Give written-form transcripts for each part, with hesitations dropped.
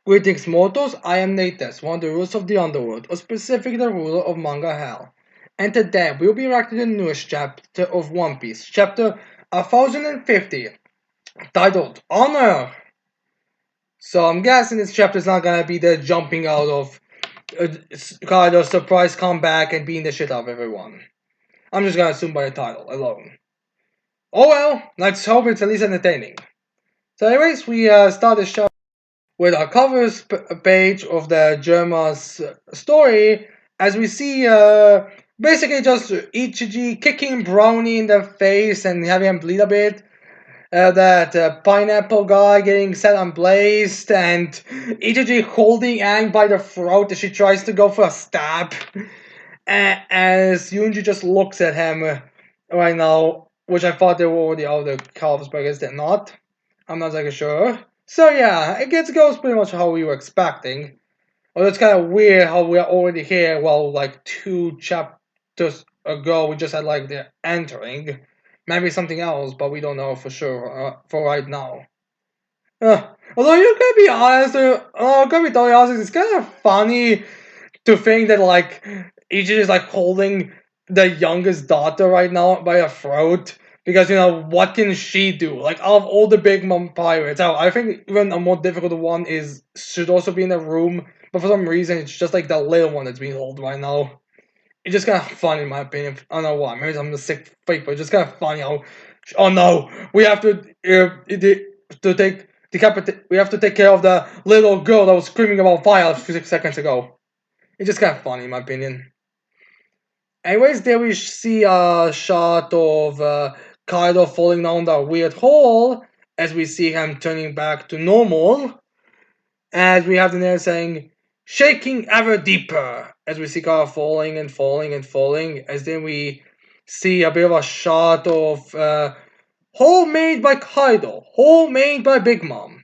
Greetings, mortals. I am Natus, one of the rulers of the underworld, or specifically the ruler of Manga Hell. And today we'll be reacting to the newest chapter of One Piece, chapter 1050, titled Honor. So I'm guessing this chapter is not gonna be the jumping out of kind of surprise comeback and beating the shit out of everyone. I'm just gonna assume by the title alone. Oh well, let's hope it's at least entertaining. So anyways, we start the show with our page of the Germa's story, as we see basically just Ichiji kicking Brownie in the face and having him bleed a bit. That pineapple guy getting set on blazed, and Ichiji holding Aang by the throat as she tries to go for a stab. As Yunji just looks at him right now, which I thought they were already out of the calves, but I guess they're not. I'm not exactly sure. So yeah, it goes pretty much how we were expecting. Although it's kind of weird how we're already here, well, like 2 chapters ago we just had like the entering. Maybe something else, but we don't know for sure for right now. Although you gotta be honest, gotta be totally honest, it's kind of funny to think that like Ichi is like holding the youngest daughter right now by her throat, because what can she do? Like out of all the big mom pirates, I think even a more difficult one should also be in the room, but for some reason it's just like the little one that's being held right now. It's just kind of funny in my opinion. I don't know why. Maybe I'm a sick freak, but it's just kind of funny how. Oh no, we have to take we have to take care of the little girl that was screaming about fire a few seconds ago. It's just kind of funny in my opinion. Anyways, there we see a shot of Kaido falling down the weird hole as we see him turning back to normal. As we have the narrator saying, shaking ever deeper, as we see Kaido falling and falling and falling. As then we see a bit of a shot of hole made by Kaido, hole made by Big Mom.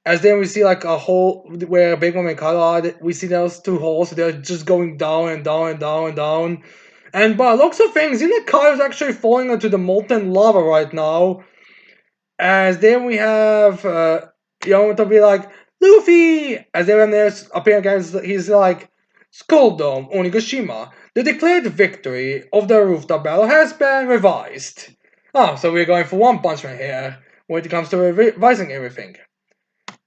As then we see like a hole where Big Mom and Kaido are, we see those two holes, so they're just going down and down and down and down. And by looks of things, Kaido's actually falling into the molten lava right now. As then we have Yamato be like, Luffy! As then there's appearing against, he's like, Skull Dome, Onigashima. The declared victory of the rooftop battle has been revised. Oh, so we're going for One Punch Man here when it comes to revising everything.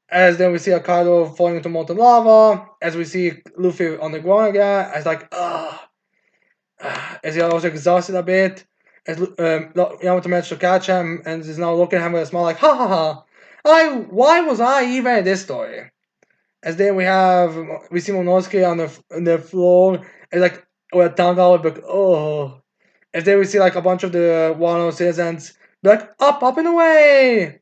As then we see a Kaido falling into molten lava. As we see Luffy on the ground again. As like, as he also exhausted a bit. As Yamato managed to catch him and is now looking at him with a smile like, ha ha ha. Why was I even in this story? As then we see Momonosuke on the floor and like with a tongue out, like, oh. As then we see like a bunch of the Wano citizens be like, up and away.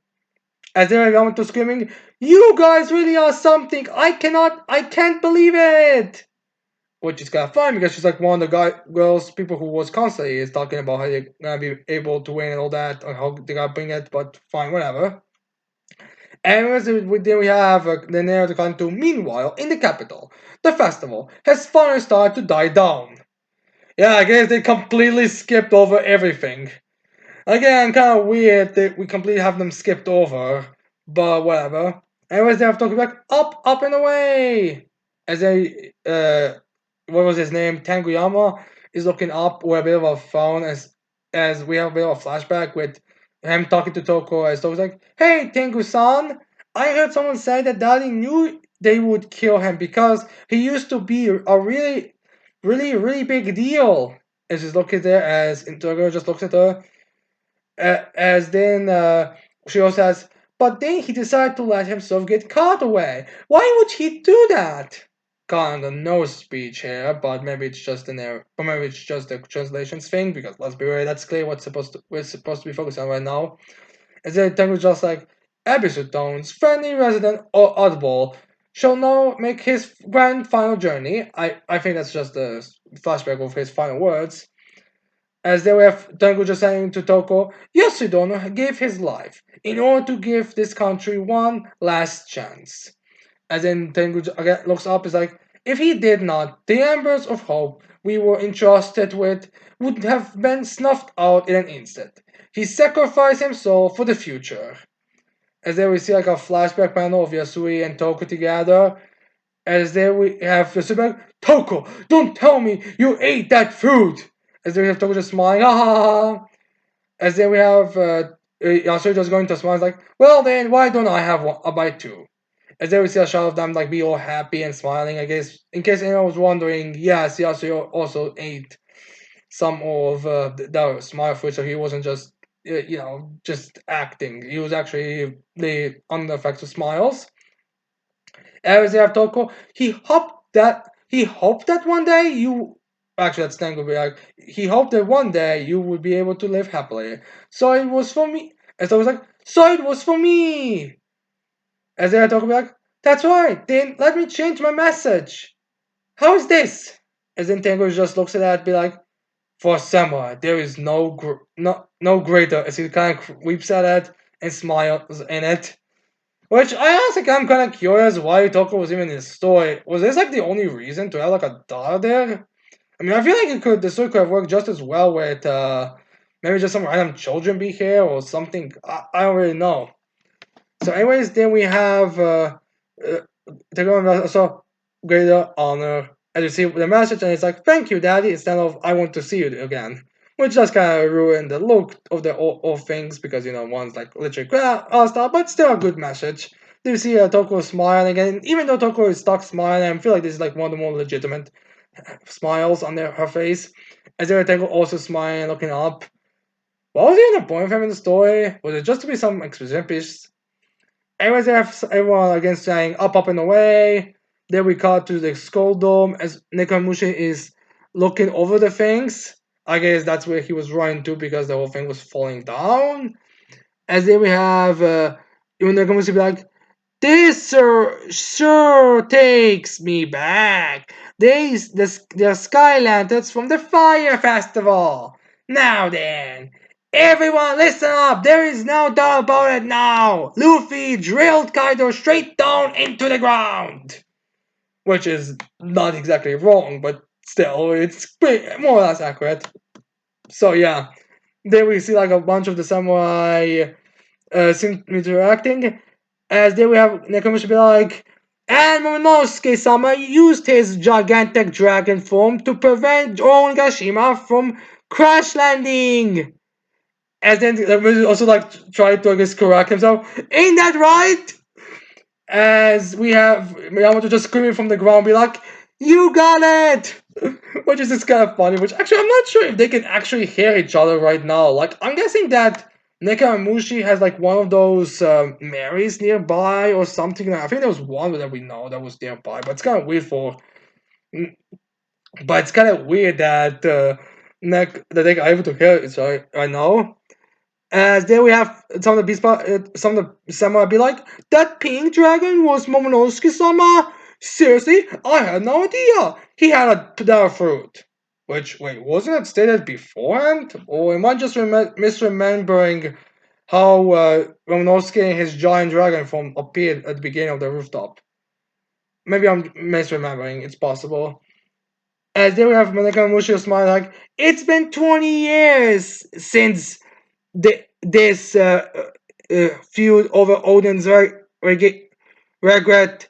As then Yamato screaming, you guys really are something. I can't believe it. Which is kind of fun because she's like one of the girls, people who was constantly is talking about how they're gonna be able to win and all that, and how they gotta bring it, but fine, whatever. Anyways, then we have the narrative going to, meanwhile, in the capital, the festival has finally started to die down. Yeah, I guess they completely skipped over everything. Again, kind of weird that we completely have them skipped over, but whatever. Anyways, they have talking about up and away! As they, what was his name? Tanguyama is looking up with a bit of a phone as we have a bit of a flashback with him talking to Toko as Toko's like, hey Tengu-san, I heard someone say that Daddy knew they would kill him because he used to be a really big deal. As she's looking there as Toko just looks at her. As then she also says, but then he decided to let himself get caught away. Why would he do that? Kind of no speech here, but maybe it's just an error, or maybe it's just the translations thing. Because let's be real, that's clear what we're supposed to be focusing on right now. Is then Tengu just like episode tones, friendly resident or oddball shall now make his grand final journey. I think that's just the flashback of his final words. As they were Tengu just saying to Toko, Yoshidono gave his life in order to give this country one last chance. As then Tengu again looks up, is like, if he did not, the embers of hope we were entrusted with would have been snuffed out in an instant. He sacrificed himself for the future. As then we see like a flashback panel of Yasui and Toko together. As then we have Yasui like, Toko, don't tell me you ate that food! As then we have Toko just smiling, ha ha ha. As then we have Yasui just going to smile, like, well then, why don't I have a bite too? As then we see a shot of them like be all happy and smiling, I guess. In case anyone was wondering, yes, Yasui also ate some of the smile fruit, so he wasn't just just acting. He was actually the under effects of smiles. As they have Toko, he hoped that one day you actually that's Tango be like he hoped that one day you would be able to live happily. So it was for me. As I was like, so it was for me. As they have Toko be like, that's right. Then let me change my message. How is this? As then Tango just looks at that, be like, for samurai, there is no greater. As he kind of weeps at it and smiles in it. Which I honestly I'm kind of curious why Toko was even in the story. Was this like the only reason to have like a daughter there? I mean, I feel like the story could have worked just as well with maybe just some random children be here or something. I don't really know. So, anyways, then we have uh so greater honor. And you see the message, and it's like, "Thank you, Daddy," instead of "I want to see you again," which does kind of ruin the look of the all things because one's like literally stuff, but still a good message. Do you see Toko smiling again? Even though Toko is stuck smiling, I feel like this is like one of the more legitimate smiles on her face. As Toko also smiling, looking up. What was even the point of him in the story? Was it just to be some exposition piece? Anyways, they have everyone again saying up and away. Then we cut to the skull dome as Nekamushi is looking over the things. I guess that's where he was running to because the whole thing was falling down. As then we have Nekamushi be like, this sure takes me back. The sky lanterns from the fire festival. Now then, everyone listen up. There is no doubt about it now. Luffy drilled Kaido straight down into the ground. Which is not exactly wrong, but still, it's more or less accurate. So yeah, then we see like a bunch of the samurai interacting, as then we have Nakamushi be like, and Momonosuke-sama used his gigantic dragon form to prevent Onigashima from crash landing. As then Nakamushi also like tried to I guess correct himself. Ain't that right? As we have Miyamoto just screaming from the ground, be like, "You got it!" Which is just kind of funny. Which actually, I'm not sure if they can actually hear each other right now. Like, I'm guessing that Nekamushi has like one of those Marys nearby or something. I think there was one that we know that was nearby, but it's kind of weird for. But it's kind of weird that that they are able to hear it right now. As then we have some of the samurai be like, that pink dragon was Momonosuke-sama? Seriously? I had no idea. He had a Padara fruit. Which, wait, wasn't it stated beforehand? Or am I just misremembering how Momonosuke and his giant dragon form appeared at the beginning of the rooftop? Maybe I'm misremembering, it's possible. As then we have Maneka Mushi smile like, it's been 20 years since this feud over Odin's regret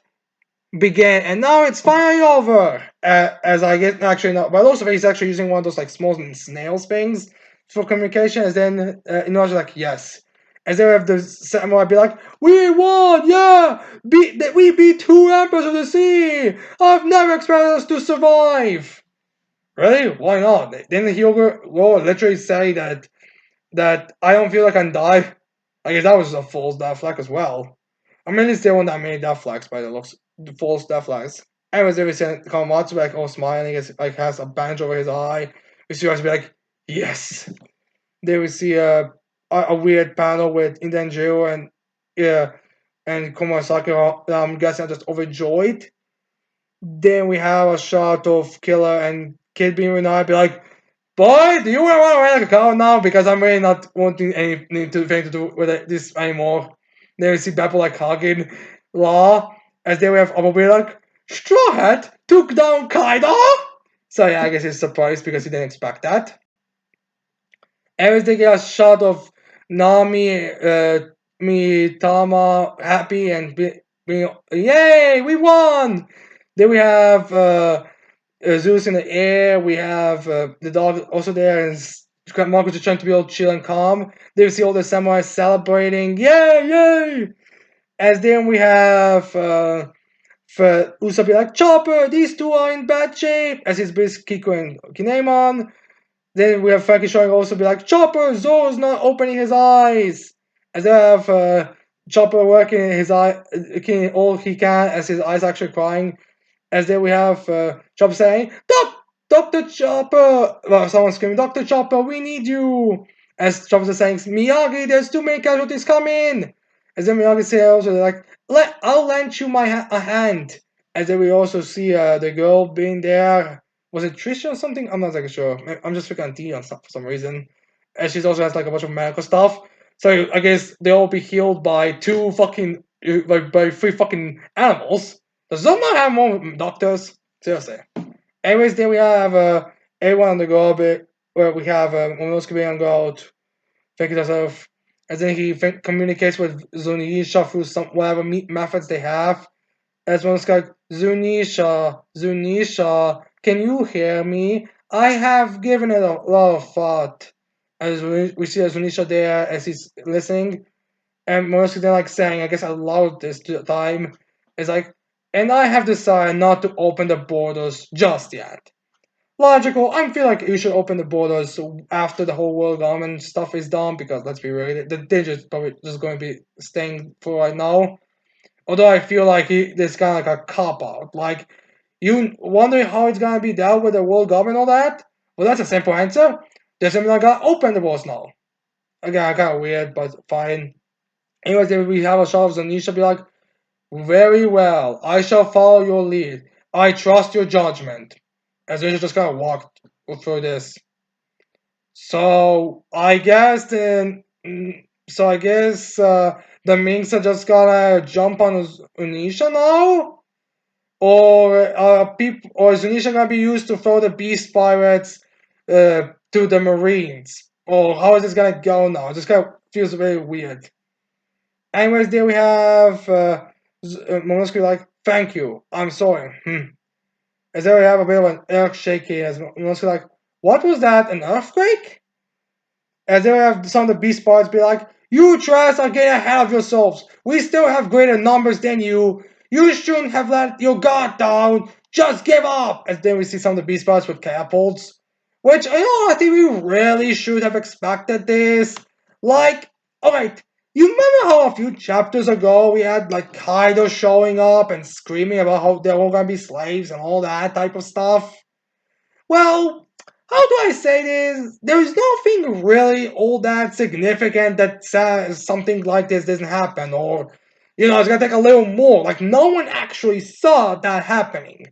began, and now it's finally over. As I get actually not, but also he's actually using one of those like small snail things for communication. As then like yes. As they have the samurai be like, "We won, yeah! We beat two emperors of the sea. I've never expected us to survive." Really? Why not? Didn't Hyuga literally say that I don't feel like I can die? I guess that was a false death flag as well. I mean, it's the one that made death flags by the looks, the false death flags. Anyways, then we see Kawamatsu like all smiling, like has a bandage over his eye. We see us be like, yes. Then we see a weird panel with Indenjiro and yeah, and Komasaki. I'm guessing are just overjoyed. Then we have a shot of Killer and Kid being reunited. Be like, boy, do you want to run away like a cow now? Because I'm really not wanting anything to do with this anymore. Then we see Beppo like hugging Law. As then we have Abu be like, Straw Hat took down Kaido? So yeah, I guess he's surprised because he didn't expect that. Everything a shot of Nami Mitama happy and being, yay, we won! Then we have Zeus in the air. We have the dog also there, and Marco just trying to be all chill and calm. Then we see all the samurai celebrating, yay, yay! As then we have for Usopp be like, Chopper, these two are in bad shape, as he's basically Kiko and Kinemon. Then we have Frankie showing also be like, Chopper, Zoro's not opening his eyes. As they have Chopper working his eye, all he can as his eyes actually crying. As then we have Chopper saying, Dr. Chopper! Well, someone screaming, Dr. Chopper, we need you! As Chopper is saying, Miyagi, there's too many casualties coming! As then Miyagi says also, like, I'll lend you a hand. As then we also see the girl being there. Was it Trisha or something? I'm not exactly sure. I'm just freaking D on for some reason. And she also has like a bunch of medical stuff. So I guess they'll be healed by two fucking, by three fucking animals. Does Zoma have more doctors? Seriously. Anyways, then we have everyone on the go bit where we have Momonosuke being on go out, thinking to himself, and then he communicates with Zunisha through some whatever methods they have. As Momonosuke like, Zunisha, can you hear me? I have given it a lot of thought. As we see Zunisha there as he's listening, and Momonosuke then like saying, I guess I allowed this time, is like, and I have decided not to open the borders just yet. Logical. I feel like you should open the borders after the whole world government stuff is done because let's be real, the Digit's probably just going to be staying for right now. Although I feel like this kind of like a cop out. Like, you wondering how it's gonna be dealt with the world government and all that? Well, that's a simple answer. They're simply not gonna open the borders now. Again, kind of weird, but fine. Anyways, then we have a shot of Zanisha be like, very well, I shall follow your lead. I trust your judgment. As Zanisha just kind of walked through this. So I guess then, so I guess the Minks are just gonna jump on Unisha now, or people, or is Unisha gonna be used to throw the Beast Pirates to the Marines, or how is this gonna go now? It just kind of feels very weird. Anyways, there we have Momonosuke like, thank you, I'm sorry. As there we have a bit of an earth shaking as Momonosuke like, what was that, an earthquake? As they have some of the beast parts be like, you trash are getting ahead of yourselves. We still have greater numbers than you. You shouldn't have let your guard down. Just give up. As then we see some of the beast parts with catapults. Which, I think we really should have expected this. Like, alright, you remember how a few chapters ago we had like Kaido showing up and screaming about how they're all gonna be slaves and all that type of stuff? Well, how do I say this? There's nothing really all that significant that says something like this doesn't happen, or, it's gonna take a little more. Like, no one actually saw that happening.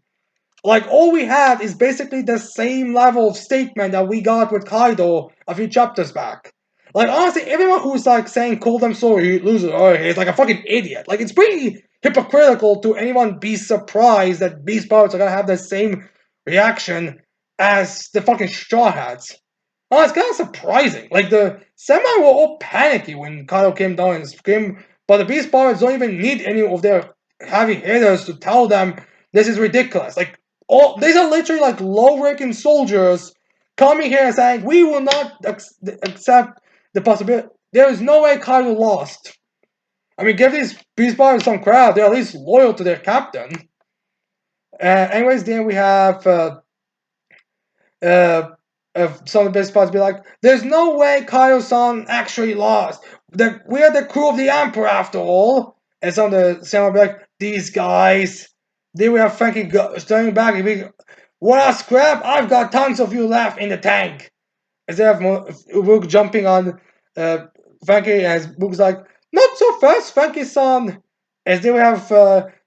Like, all we have is basically the same level of statement that we got with Kaido a few chapters back. Like, honestly, everyone who's like saying, call them sorry, loser, or he's like a fucking idiot. Like, it's pretty hypocritical to anyone be surprised that Beast Pirates are gonna have the same reaction as the fucking Straw Hats. Oh, it's kind of surprising. Like, the Samurai were all panicky when Kaido came down and screamed, but the Beast Pirates don't even need any of their heavy hitters to tell them this is ridiculous. Like, all these are literally like low-ranking soldiers coming here and saying, we will not accept the possibility. There is no way Kaido lost. I mean, give these Beast Pirates some credit. They're at least loyal to their captain. Anyways, then we have uh, some of the best spots be like, there's no way Kaido-san actually lost. We're the crew of the Emperor after all. And some of the samurai be like, these guys. Then we have Frankie standing back and be, what a scrap! I've got tons of you left in the tank. As they have Rook jumping on Frankie, as Rook's like, not so fast, Frankie-san. As they have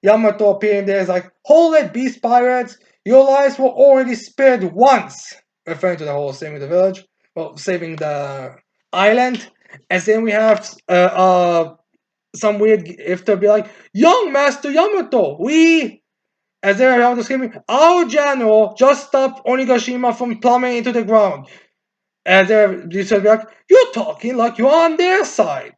Yamato appearing there, is like, hold it, beast pirates. Your lives were already spared once, referring to the whole saving the village, well, saving the island. And then we have some weird if to be like, young Master Yamato, we. As they are Yamato screaming, our general just stopped Onigashima from plummeting into the ground. And they should be like, you're talking like you're on their side.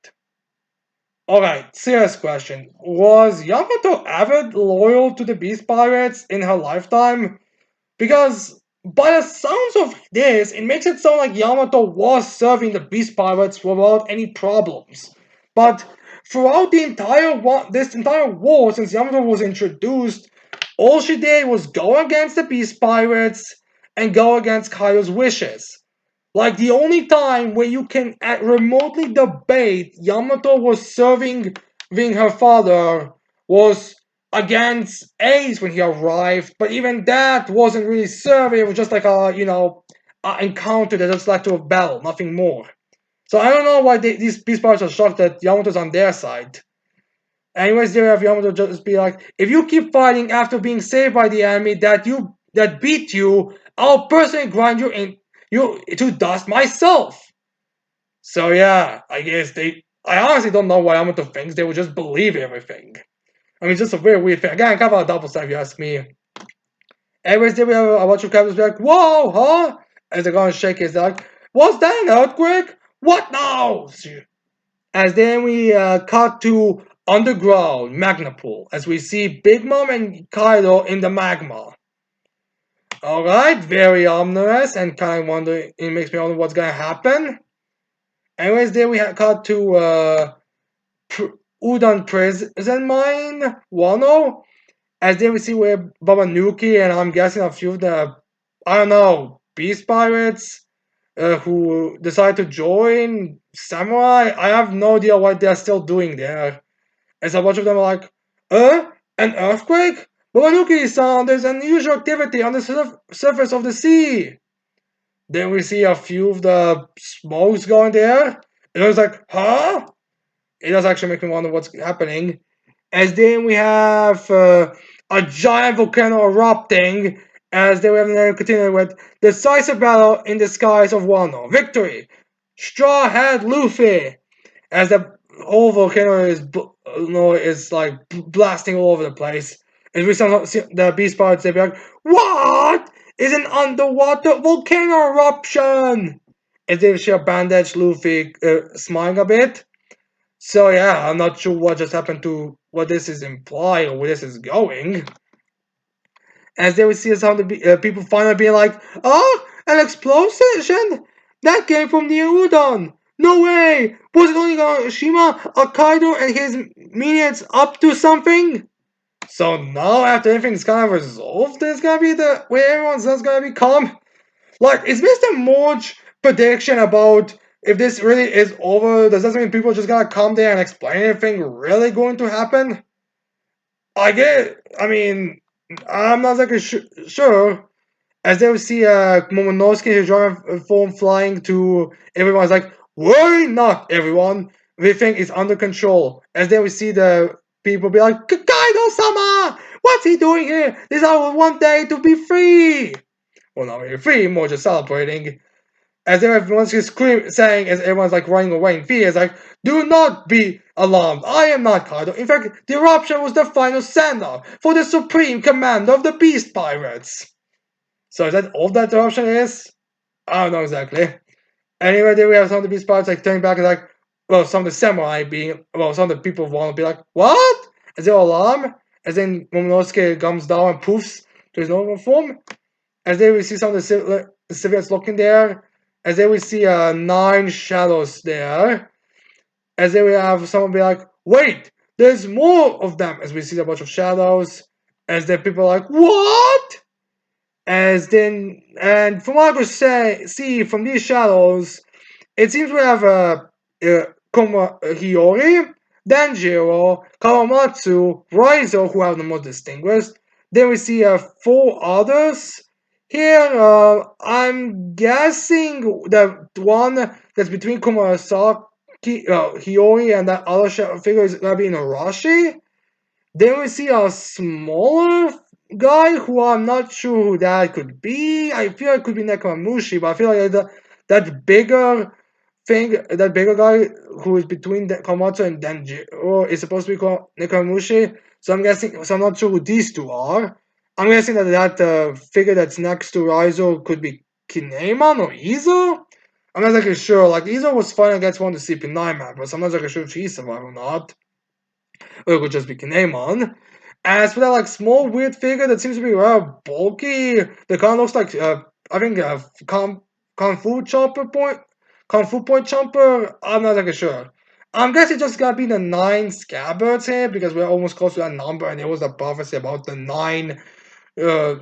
Alright, serious question. Was Yamato ever loyal to the Beast Pirates in her lifetime? Because by the sounds of this, it makes it sound like Yamato was serving the Beast Pirates without any problems. But throughout this entire war, since Yamato was introduced, all she did was go against the Beast Pirates and go against Kaido's wishes. Like the only time where you can remotely debate Yamato was serving her father was against Ace when he arrived, but even that wasn't really serving. It was just like a encounter that just led to a battle, nothing more. So I don't know why these parts are shocked that Yamato's on their side. Anyways, they have Yamato just be like, if you keep fighting after being saved by the enemy that beat you, I'll personally grind you to dust myself. So yeah, I guess I honestly don't know why Yamato thinks they would just believe everything. I mean, it's just a very weird thing. Again, kind of a double stack, if you ask me. Anyways, then we have a bunch of captains be like, whoa, huh? As they're gonna shake his like, was that an earthquake? What now? As then we cut to underground magma pool as we see Big Mom and Kaido in the magma. Alright, very ominous and kind of wonder, it makes me wonder what's gonna happen. Anyways, then we cut to Udon Prison Mine, Wano, as then we see where Babanuki and I'm guessing a few of the, I don't know, Beast Pirates who decide to join Samurai. I have no idea what they're still doing there. As a bunch of them are like, an earthquake? Babanuki-san, there's unusual activity on the surface of the sea. Then we see a few of the smokes going there. And I was like, huh? It does actually make me wonder what's happening. As then we have a giant volcano erupting. As then we have continue with decisive battle in the skies of Wano. Victory! Straw Hat Luffy! As the whole volcano is like blasting all over the place. And we see the Beast Pirates, they be like, what is an underwater volcano eruption? As they see a bandaged Luffy smiling a bit. So yeah, I'm not sure what just happened to what this is implying or where this is going. As they would see some of the people finally being like, oh, an explosion? That came from the udon. No way! Was it only Shima, Kaido, and his minions up to something? So now, after everything's kind of resolved, there's gonna be the where everyone's just gonna be calm. Like, is Mr. Morge prediction about if this really is over? Does that mean people just gotta come there and explain anything really going to happen? I mean, I'm not exactly sure. As they would see Momonosuke his giant form flying to everyone's like, worry not, everyone. Everything is under control. As they would see the people be like, Kaido-sama! What's he doing here? This is our one day to be free! Well, not really free, more just celebrating. As everyone's just saying, as everyone's like running away in fear, it's like, do not be alarmed. I am not Kaido. In fact, the eruption was the final send-off for the supreme commander of the Beast Pirates. So is that all that eruption is? I don't know exactly. Anyway, then we have some of the Beast Pirates like turning back and like, well, some of the samurai being, well, some of the people want to be like, what? As they alarm, as then Momonosuke comes down and poofs to his normal form. As they we see some of the civilians looking there, as they will see 9 shadows there, as they will have someone be like, wait, there's more of them, as we see a bunch of shadows, as the people are like, what? As then, and from what I could see from these shadows, it seems we have Hiyori, Danjiro, Kawamatsu, Raizo, who are the most distinguished. Then we see 4 others. Here, I'm guessing the one that's between Kumarasaki, Hiyori, and that other figure is gonna be Narashi. Then we see a smaller guy who I'm not sure who that could be. I feel it could be Nekomamushi, but I feel like that bigger that bigger guy who is between Komatsu and Denjiro is supposed to be called Nekomamushi. So I'm guessing, so I'm not sure who these two are. I'm guessing that figure that's next to Raizo could be Kinemon or Izo. I'm not exactly sure. Like Izo was fighting against one of the CP9 members. I'm not exactly sure if he survived or not. Or it could just be Kinemon. As for that like small weird figure that seems to be rather bulky, that kind of looks like I think Kung Fu Point Chomper. I'm not exactly sure. I'm guessing just gotta be the 9 scabbards here because we're almost close to that number, and there was a prophecy about the 9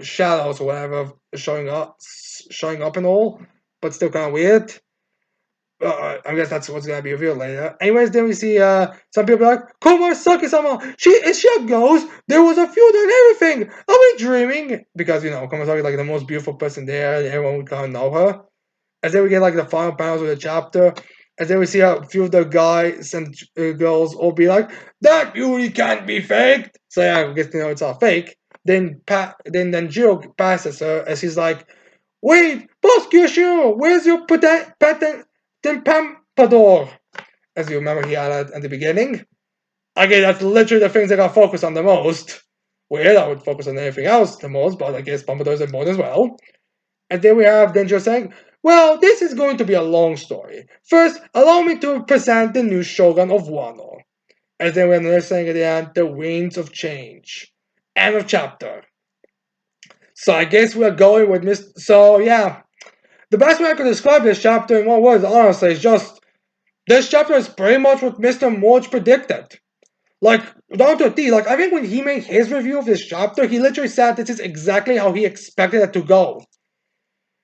shadows or whatever showing up and all, but still kind of weird. I guess that's what's gonna be revealed later. Anyways, then we see some people like Komasaki-sama. She a ghost. There was a feud and everything. Are we dreaming? Because Komasaki like the most beautiful person there, and everyone would kind of know her. And then we get like the final panels of the chapter. And then we see a few of the guys and girls all be like, "That beauty can't be faked." So yeah, I guess it's all fake. Then Jiro passes her as he's like, "Wait, Boss Kyosho, where's your patent Pampador?" As you remember, he had at the beginning. Again, that's literally the things I got focused on the most. Weird, I would focus on anything else the most, but I guess Pampador is important as well. And then we have Denjo saying, "Well, this is going to be a long story. First, allow me to present the new Shogun of Wano." And then we have another saying at the end, "The winds of change." End of chapter. So I guess we're going with Mr. So yeah, the best way I could describe this chapter in one word, honestly, is just this chapter is pretty much what Mr. Morge predicted. Like, down to a T. Like, I think when he made his review of this chapter, he literally said this is exactly how he expected it to go.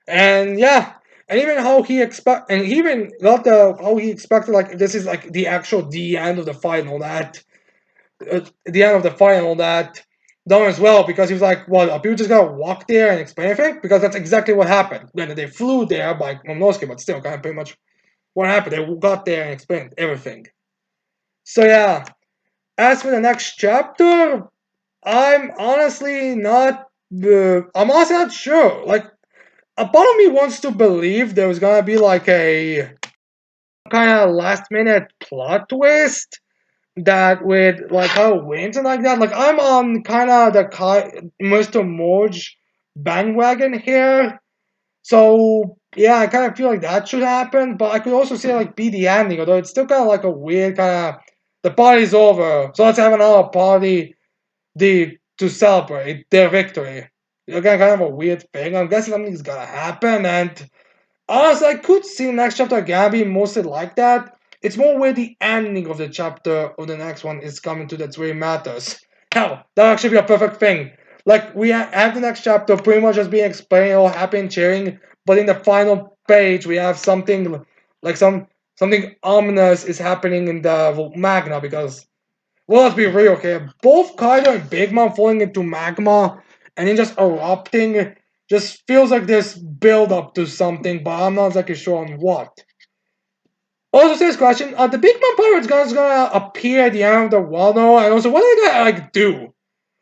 And yeah, and even how he he even got the how he expected like this is like the end of the final that the end of the final that done as well because he was like, "What? Are people just gonna walk there and explain everything?" Because that's exactly what happened. Granted, they flew there by Momonosuke, but still, kind of pretty much what happened. They got there and explained everything. So yeah, as for the next chapter, I'm honestly not. I'm honestly not sure. Like, a part of me wants to believe there was gonna be like a kind of last minute plot twist that with like how wins and like that. Like, I'm on kind of the Mr. Morge bandwagon here. So yeah, I kind of feel like that should happen, but I could also say like be the ending, although it's still kind of like a weird kind of the party's over, so let's have another party to celebrate their victory. Again, kind of a weird thing. I'm guessing something's gonna happen, and honestly, I could see the next chapter again be mostly like that. It's more where the ending of the chapter of the next one is coming to that really matters. Hell, that would actually be a perfect thing. Like, we have the next chapter pretty much just being explained, all happy and cheering, but in the final page, we have something like something ominous is happening in the magna because, well, let's be real, okay? Both Kaido and Big Mom falling into magma and then just erupting just feels like this build up to something, but I'm not exactly sure on what. Also, this question: the Big Mom Pirates guys gonna appear at the end of the Wano, and also what are they gonna like do?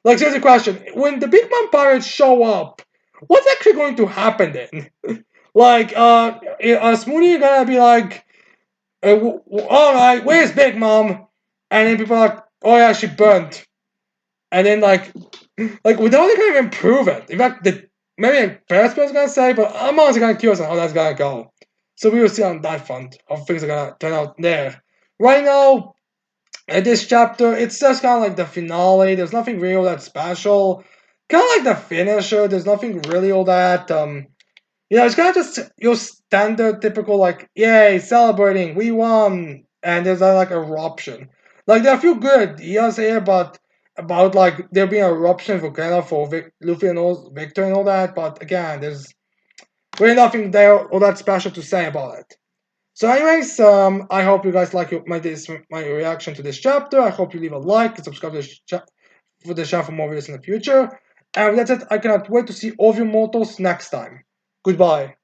Like, seriously, question: when the Big Mom Pirates show up, what's actually going to happen then? Like, Smoothie gonna be like, all right, where's Big Mom? And then people are like, oh yeah, she burnt. And then like we don't think I can improve it. In fact, maybe first person's gonna say, but I'm honestly kind of curious on how that's gonna go. So we will see on that front how things are gonna turn out there. Right now, in this chapter, it's just kind of like the finale. There's nothing real that special. Kind of like the finisher. There's nothing really all that it's kind of just your standard, typical like, yay, celebrating, we won, and there's like eruption. Like there are a few good ideas here, but about like there being eruption volcano for Luffy and all Victor and all that. But again, there's really nothing there all that special to say about it. So, anyways, I hope you guys like my reaction to this chapter. I hope you leave a like and subscribe to for the channel for more videos in the future. And with that said, I cannot wait to see all of you mortals next time. Goodbye.